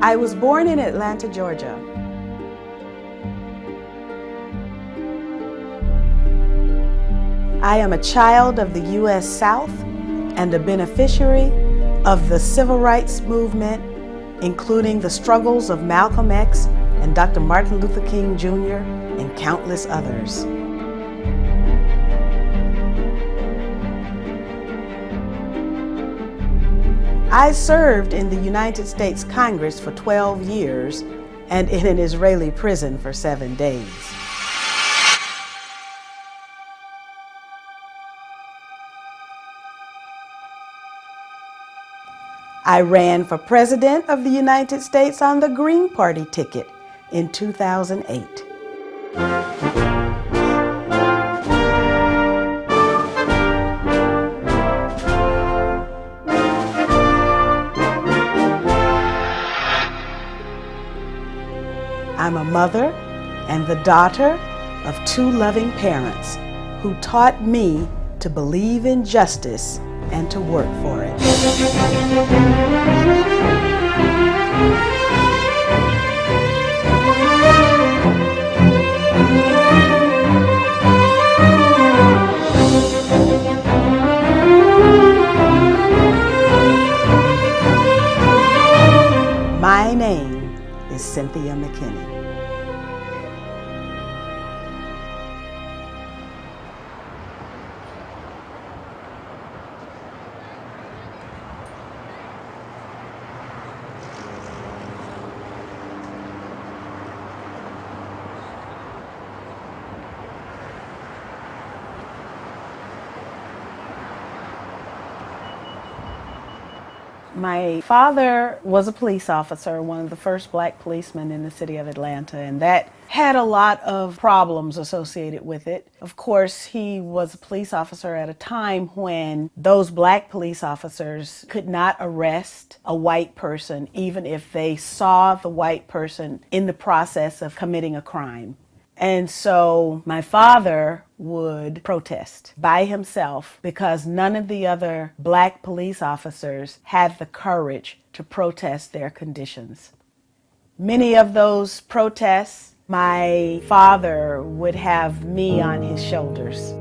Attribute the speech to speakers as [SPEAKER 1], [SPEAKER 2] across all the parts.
[SPEAKER 1] I was born in Atlanta, Georgia. I am a child of the U.S. South and a beneficiary of the civil rights movement, including the struggles of Malcolm X and Dr. Martin Luther King Jr. and countless others. I served in the United States Congress for 12 years and in an Israeli prison for 7 days. I ran for President of the United States on the Green Party ticket in 2008. I'm a mother and the daughter of 2 loving parents who taught me to believe in justice and to work for it. My name is Cynthia McKinney. My father was a police officer, one of the first black policemen in the city of Atlanta, and that had a lot of problems associated with it. Of course, he was a police officer at a time when those black police officers could not arrest a white person, even if they saw the white person in the process of committing a crime. And so my father would protest by himself because none of the other black police officers had the courage to protest their conditions. Many of those protests, my father would have me on his shoulders.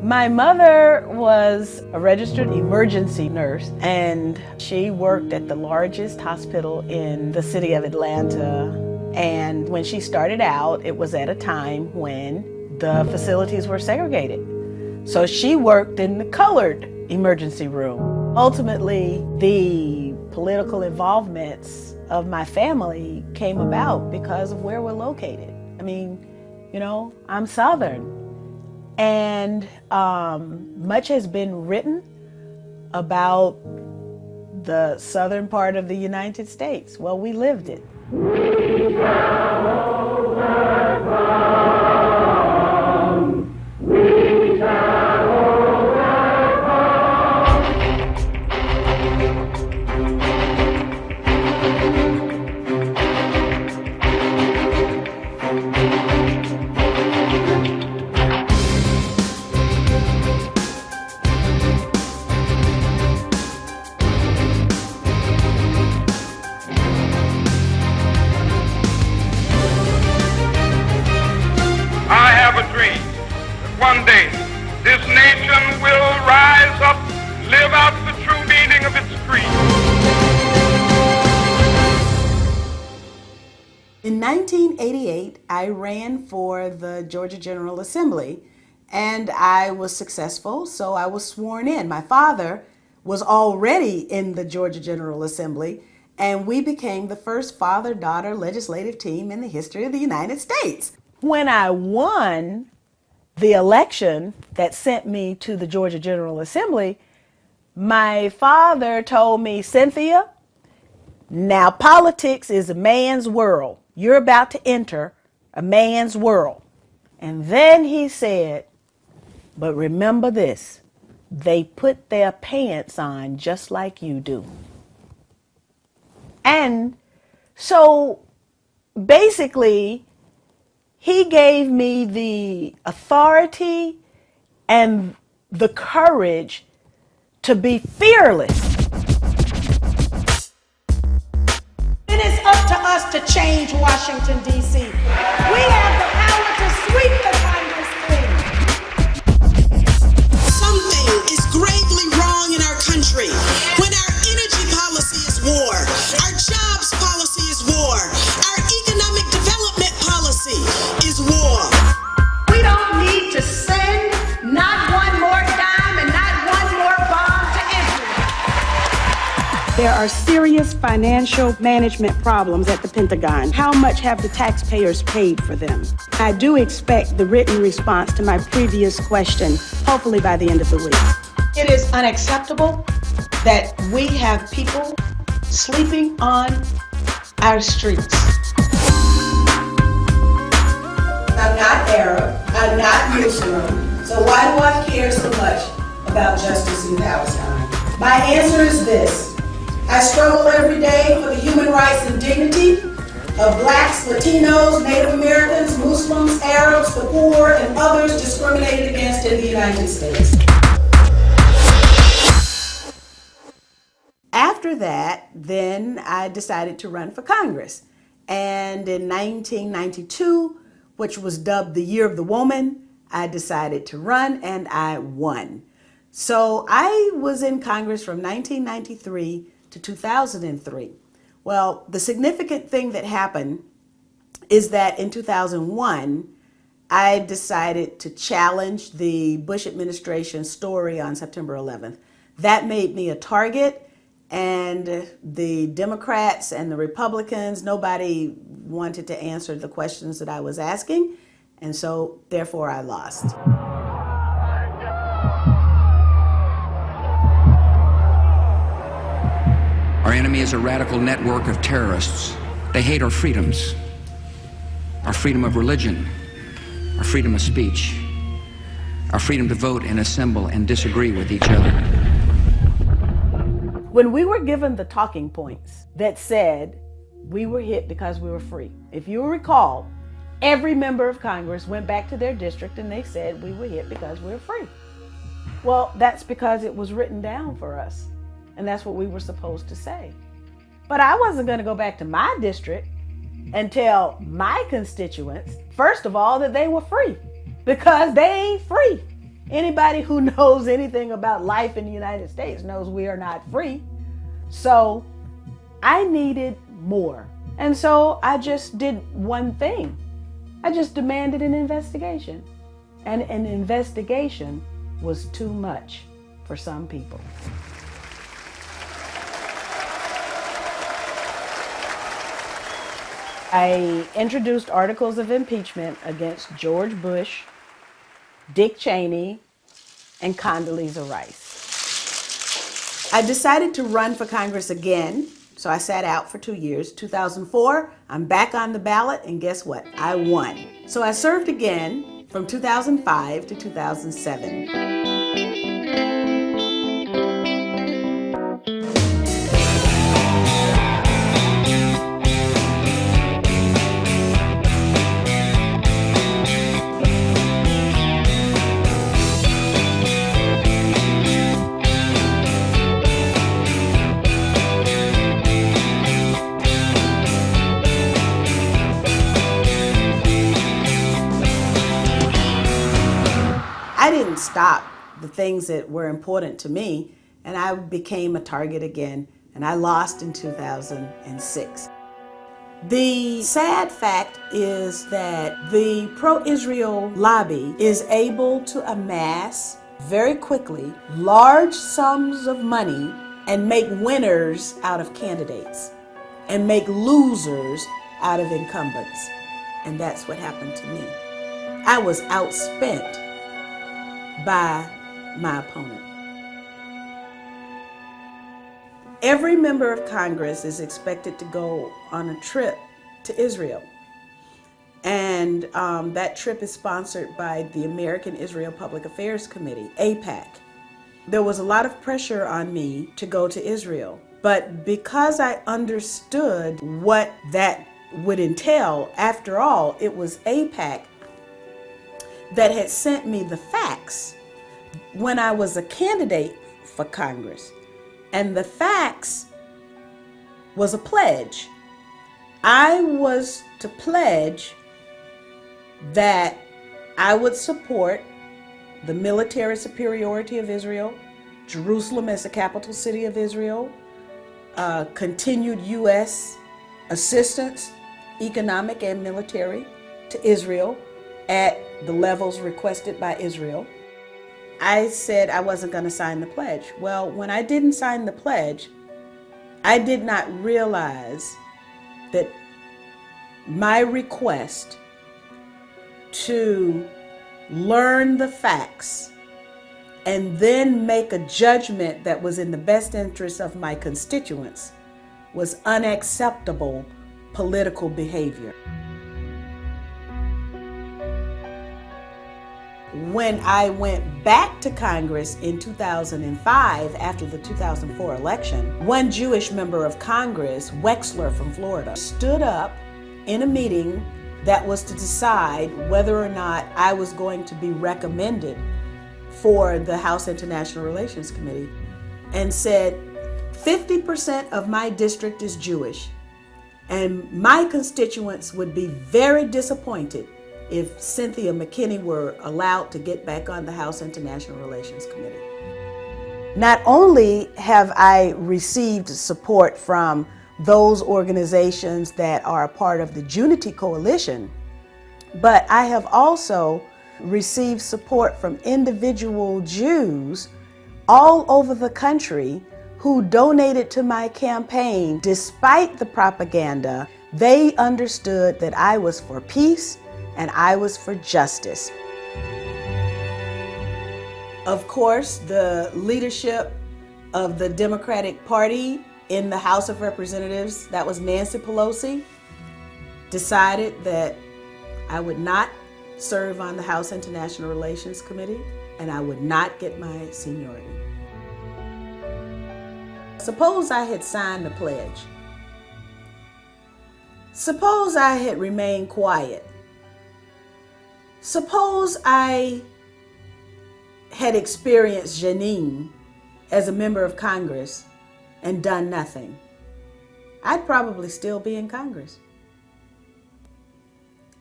[SPEAKER 1] My mother was a registered emergency nurse, and she worked at the largest hospital in the city of Atlanta. And when she started out, it was at a time when the facilities were segregated. So she worked in the colored emergency room. Ultimately, the political involvements of my family came about because of where we're located. I mean, you know, I'm Southern. And much has been written about the southern part of the United States. Well, we lived it. We shall overcome. We shall one day, this nation will rise up, live out the true meaning of its creed. In 1988, I ran for the Georgia General Assembly, and I was successful, so I was sworn in. My father was already in the Georgia General Assembly, and we became the first father-daughter legislative team in the history of the United States. When I won the election that sent me to the Georgia General Assembly, my father told me, Cynthia, now politics is a man's world. You're about to enter a man's world. And then he said, but remember this, they put their pants on just like you do. And so basically, he gave me the authority and the courage to be fearless. It is up to change Washington, D.C. We have the power to sweep the Congress clean.
[SPEAKER 2] Something is gravely wrong in our country when our energy policy is war, our jobs policy is war, our economic development policy is war.
[SPEAKER 1] We don't need to send not one more dime and not one more bomb to Israel.
[SPEAKER 3] There are serious financial management problems at the Pentagon. How much have the taxpayers paid for them? I do expect the written response to my previous question, hopefully by the end of the week.
[SPEAKER 1] It is unacceptable that we have people sleeping on our streets.
[SPEAKER 4] I'm not Arab, I'm not Muslim, so why do I care so much about justice in Palestine? My answer is this: I struggle every day for the human rights and dignity of blacks, Latinos, Native Americans, Muslims, Arabs, the poor, and others discriminated against in the United States.
[SPEAKER 1] After that, then I decided to run for Congress. And in 1992, which was dubbed the Year of the Woman, I decided to run and I won. So I was in Congress from 1993 to 2003. Well, the significant thing that happened is that in 2001, I decided to challenge the Bush administration story on September 11th. That made me a target, and the Democrats and the Republicans, nobody wanted to answer the questions that I was asking, and so therefore I lost.
[SPEAKER 5] Our enemy is a radical network of terrorists. They hate our freedoms, our freedom of religion, our freedom of speech, our freedom to vote and assemble and disagree with each other.
[SPEAKER 1] When we were given the talking points that said we were hit because we were free, if you recall, every member of Congress went back to their district and they said we were hit because we were free. Well, that's because it was written down for us, and that's what we were supposed to say. But I wasn't going to go back to my district and tell my constituents, first of all, that they were free, because they ain't free. Anybody who knows anything about life in the United States knows we are not free. So I needed more. And so I just did one thing. I just demanded an investigation. And an investigation was too much for some people. I introduced articles of impeachment against George Bush, Dick Cheney, and Condoleezza Rice. I decided to run for Congress again, so I sat out for 2 years. 2004, I'm back on the ballot, and guess what? I won. So I served again from 2005 to 2007. I didn't stop the things that were important to me, and I became a target again, and I lost in 2006. The sad fact is that the pro-Israel lobby is able to amass very quickly large sums of money and make winners out of candidates and make losers out of incumbents. And that's what happened to me. I was outspent by my opponent. Every member of Congress is expected to go on a trip to Israel. And that trip is sponsored by the American Israel Public Affairs Committee, AIPAC. There was a lot of pressure on me to go to Israel, but because I understood what that would entail, after all, it was AIPAC that had sent me the facts when I was a candidate for Congress. And the facts was a pledge I was to pledge that I would support the military superiority of Israel, Jerusalem as the capital city of Israel, continued U.S. assistance, economic and military, to Israel at the levels requested by Israel. I said I wasn't going to sign the pledge. Well, when I didn't sign the pledge, I did not realize that my request to learn the facts and then make a judgment that was in the best interest of my constituents was unacceptable political behavior. When I went back to Congress in 2005 after the 2004 election, one Jewish member of Congress, Wexler from Florida, stood up in a meeting that was to decide whether or not I was going to be recommended for the House International Relations Committee and said, 50% of my district is Jewish, and my constituents would be very disappointed if Cynthia McKinney were allowed to get back on the House International Relations Committee. Not only have I received support from those organizations that are a part of the Unity Coalition, but I have also received support from individual Jews all over the country who donated to my campaign. Despite the propaganda, they understood that I was for peace and I was for justice. Of course, the leadership of the Democratic Party in the House of Representatives, that was Nancy Pelosi, decided that I would not serve on the House International Relations Committee and I would not get my seniority. Suppose I had signed the pledge. Suppose I had remained quiet. Suppose I had experienced Janine as a member of Congress and done nothing. I'd probably still be in Congress.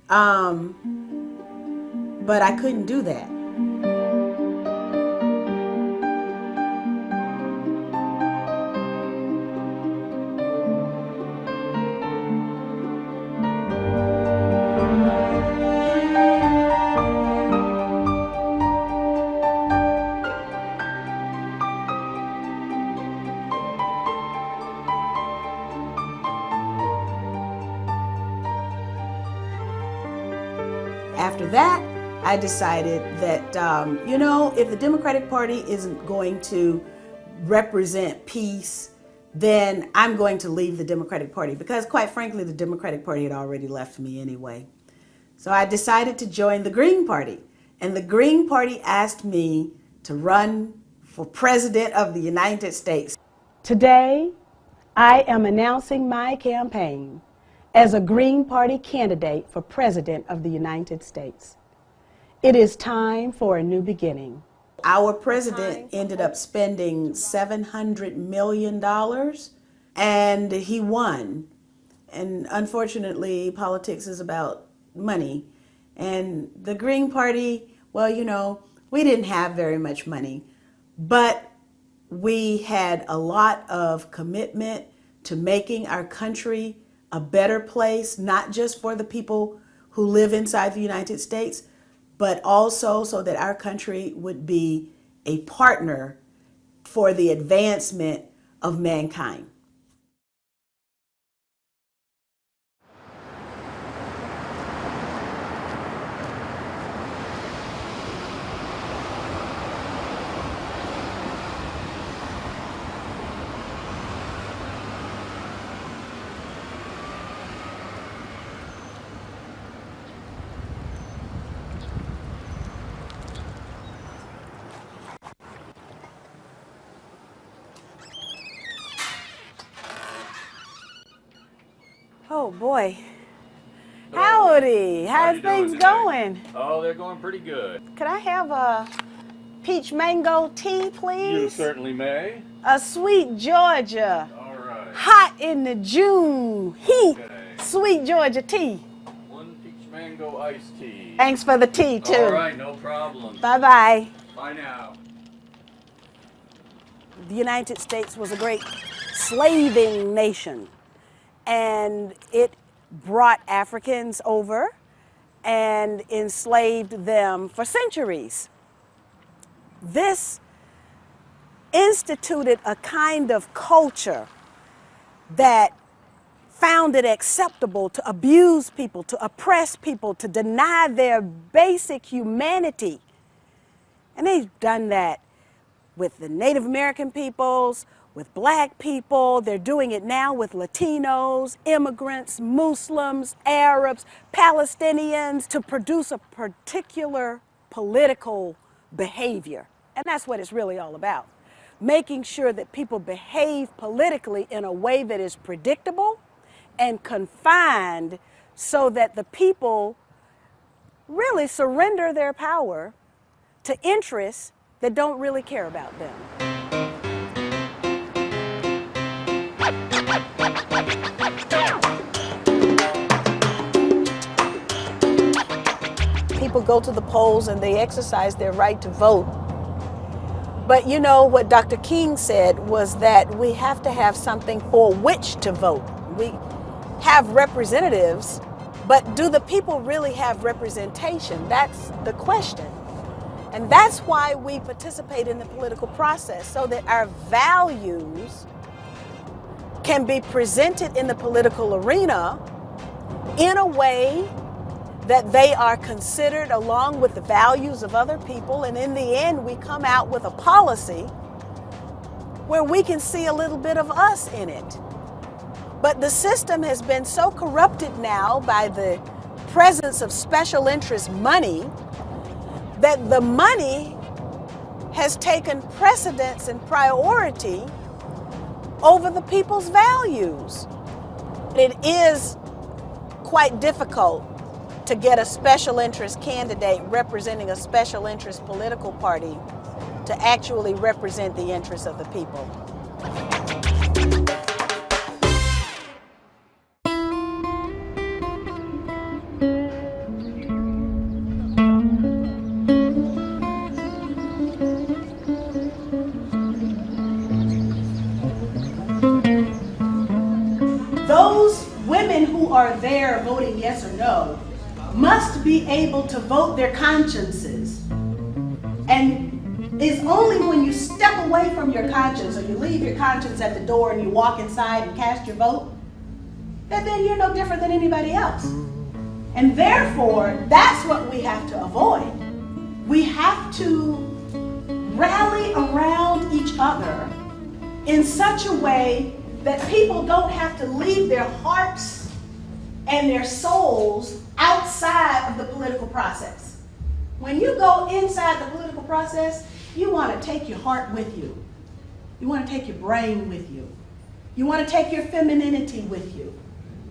[SPEAKER 1] But I couldn't do that. After that, I decided that, if the Democratic Party isn't going to represent peace, then I'm going to leave the Democratic Party because, quite frankly, the Democratic Party had already left me anyway. So I decided to join the Green Party, and the Green Party asked me to run for President of the United States.
[SPEAKER 3] Today, I am announcing my campaign as a Green Party candidate for President of the United States. It is time for a new beginning.
[SPEAKER 1] Our president ended up spending $700 million and he won. And unfortunately, politics is about money. And the Green Party, well, we didn't have very much money, but we had a lot of commitment to making our country a better place, not just for the people who live inside the United States, but also so that our country would be a partner for the advancement of mankind. Oh boy. Howdy. How's things going?
[SPEAKER 6] Oh, they're going pretty good.
[SPEAKER 1] Could I have a peach mango tea, please?
[SPEAKER 6] You certainly may.
[SPEAKER 1] A sweet Georgia.
[SPEAKER 6] All right.
[SPEAKER 1] Hot in the June heat.
[SPEAKER 6] Okay.
[SPEAKER 1] Sweet Georgia tea.
[SPEAKER 6] One peach mango iced tea.
[SPEAKER 1] Thanks for the tea, too.
[SPEAKER 6] All right, no problem.
[SPEAKER 1] Bye-bye.
[SPEAKER 6] Bye now.
[SPEAKER 3] The United States was a great slaving nation, and it brought Africans over and enslaved them for centuries. This instituted a kind of culture that found it acceptable to abuse people, to oppress people, to deny their basic humanity. And they've done that with the Native American peoples, with black people. They're doing it now with Latinos, immigrants, Muslims, Arabs, Palestinians, to produce a particular political behavior. And that's what it's really all about. Making sure that people behave politically in a way that is predictable and confined, so that the people really surrender their power to interests that don't really care about them. People go to the polls and they exercise their right to vote. But you know, what Dr. King said was that we have to have something for which to vote. We have representatives, but do the people really have representation? That's the question. And that's why we participate in the political process, so that our values can be presented in the political arena in a way that they are considered along with the values of other people. And in the end, we come out with a policy where we can see a little bit of us in it. But the system has been so corrupted now by the presence of special interest money that the money has taken precedence and priority over the people's values. It is quite difficult to get a special interest candidate representing a special interest political party to actually represent the interests of the people.
[SPEAKER 1] Those women who are there voting yes or no must be able to vote their consciences. And it's only when you step away from your conscience, or you leave your conscience at the door and you walk inside and cast your vote, that then you're no different than anybody else. And therefore, that's what we have to avoid. We have to rally around each other in such a way that people don't have to leave their hearts and their souls outside of the political process. When you go inside the political process, you want to take your heart with you. You want to take your brain with you. You want to take your femininity with you.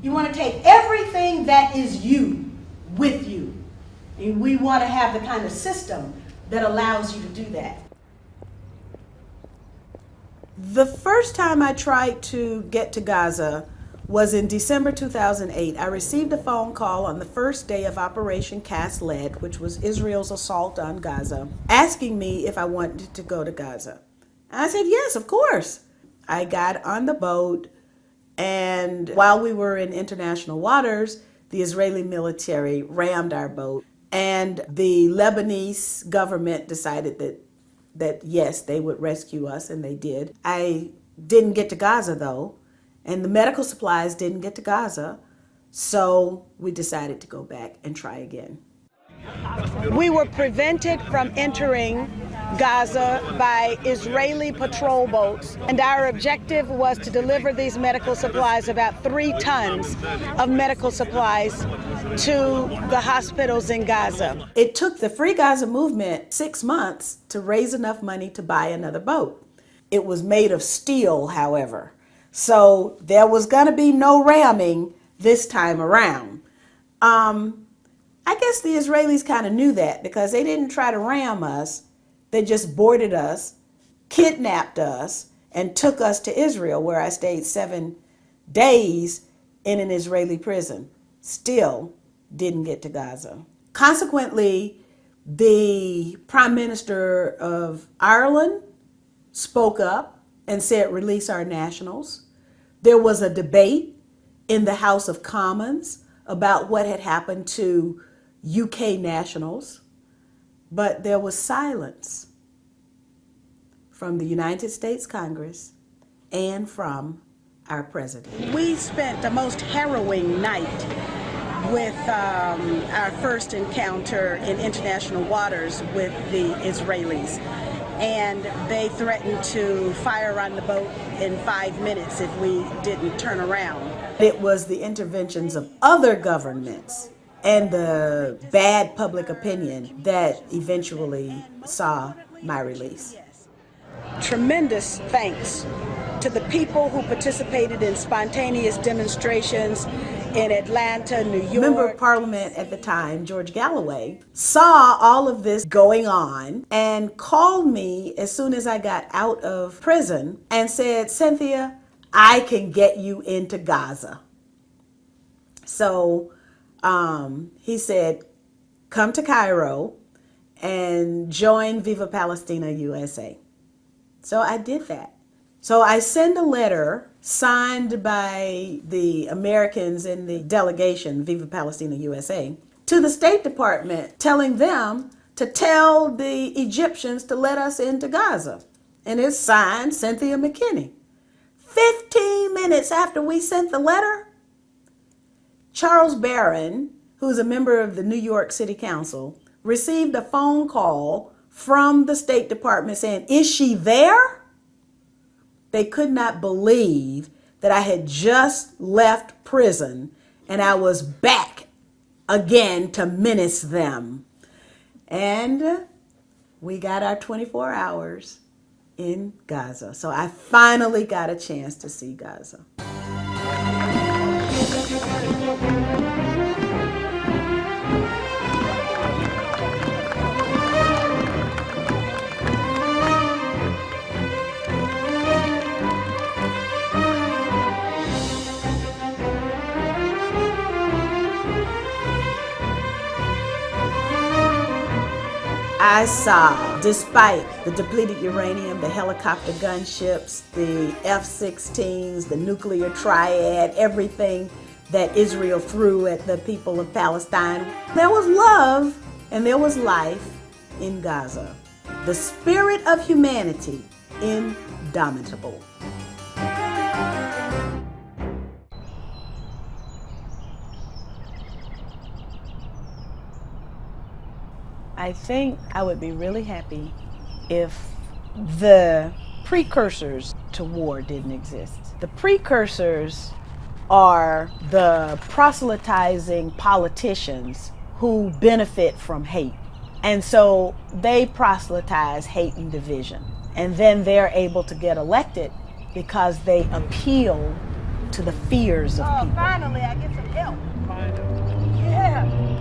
[SPEAKER 1] You want to take everything that is you with you. And we want to have the kind of system that allows you to do that. The first time I tried to get to Gaza was in December 2008. I received a phone call on the first day of Operation Cast Lead, which was Israel's assault on Gaza, asking me if I wanted to go to Gaza. And I said, yes, of course. I got on the boat, and while we were in international waters, the Israeli military rammed our boat, and the Lebanese government decided that yes, they would rescue us, and they did. I didn't get to Gaza, though, and the medical supplies didn't get to Gaza, so we decided to go back and try again.
[SPEAKER 3] We were prevented from entering Gaza by Israeli patrol boats, and our objective was to deliver these medical supplies, about 3 tons of medical supplies, to the hospitals in Gaza.
[SPEAKER 1] It took the Free Gaza movement 6 months to raise enough money to buy another boat. It was made of steel, however, so there was going to be no ramming this time around. I guess the Israelis kind of knew that, because they didn't try to ram us. They just boarded us, kidnapped us, and took us to Israel, where I stayed 7 days in an Israeli prison still didn't get to Gaza. Consequently, the Prime Minister of Ireland spoke up and said, release our nationals. There was a debate in the House of Commons about what had happened to UK nationals, but there was silence from the United States Congress and from our president.
[SPEAKER 3] We spent the most harrowing night with our first encounter in international waters with the Israelis. And they threatened to fire on the boat in 5 minutes if we didn't turn around.
[SPEAKER 1] It was the interventions of other governments and the bad public opinion that eventually saw my release.
[SPEAKER 3] Tremendous thanks to the people who participated in spontaneous demonstrations in Atlanta, New York.
[SPEAKER 1] Member of Parliament at the time, George Galloway, saw all of this going on and called me as soon as I got out of prison and said, Cynthia, I can get you into Gaza. So he said, come to Cairo and join Viva Palestina USA. So I did that. So I send a letter signed by the Americans in the delegation, Viva Palestina USA, to the State Department, telling them to tell the Egyptians to let us into Gaza. And it's signed Cynthia McKinney. 15 minutes after we sent the letter, Charles Barron, who's a member of the New York City Council, received a phone call from the State Department saying, is she there? They could not believe that I had just left prison and I was back again to menace them. And we got our 24 hours in Gaza. So I finally got a chance to see Gaza. I saw, despite the depleted uranium, the helicopter gunships, the F-16s, the nuclear triad, everything that Israel threw at the people of Palestine, there was love and there was life in Gaza. The spirit of humanity, indomitable. I think I would be really happy if the precursors to war didn't exist. The precursors are the proselytizing politicians who benefit from hate. And so they proselytize hate and division. And then they're able to get elected because they appeal to the fears of people.
[SPEAKER 3] Finally, I get some help. Yeah.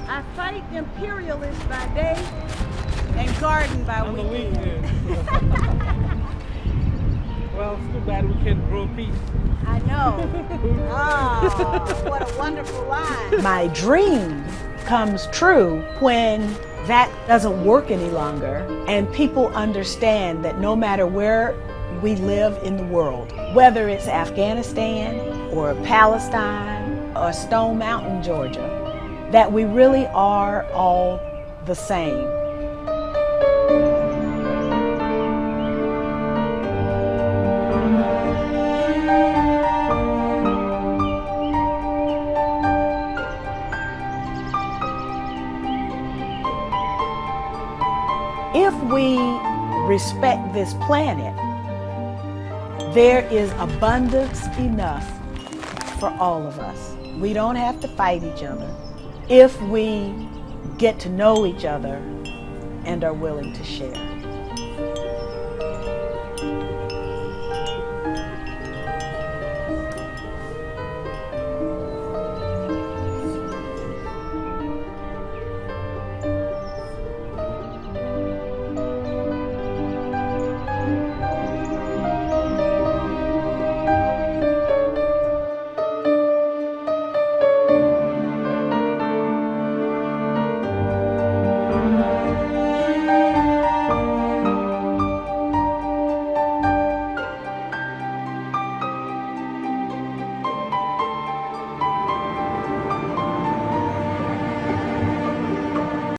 [SPEAKER 3] I fight imperialists by day and garden by weekend.
[SPEAKER 7] Well, it's too bad we can't grow peace.
[SPEAKER 3] I know. Oh, what a wonderful line.
[SPEAKER 1] My dream comes true when that doesn't work any longer and people understand that no matter where we live in the world, whether it's Afghanistan or Palestine or Stone Mountain, Georgia, that we really are all the same. If we respect this planet, there is abundance enough for all of us. We don't have to fight each other if we get to know each other and are willing to share.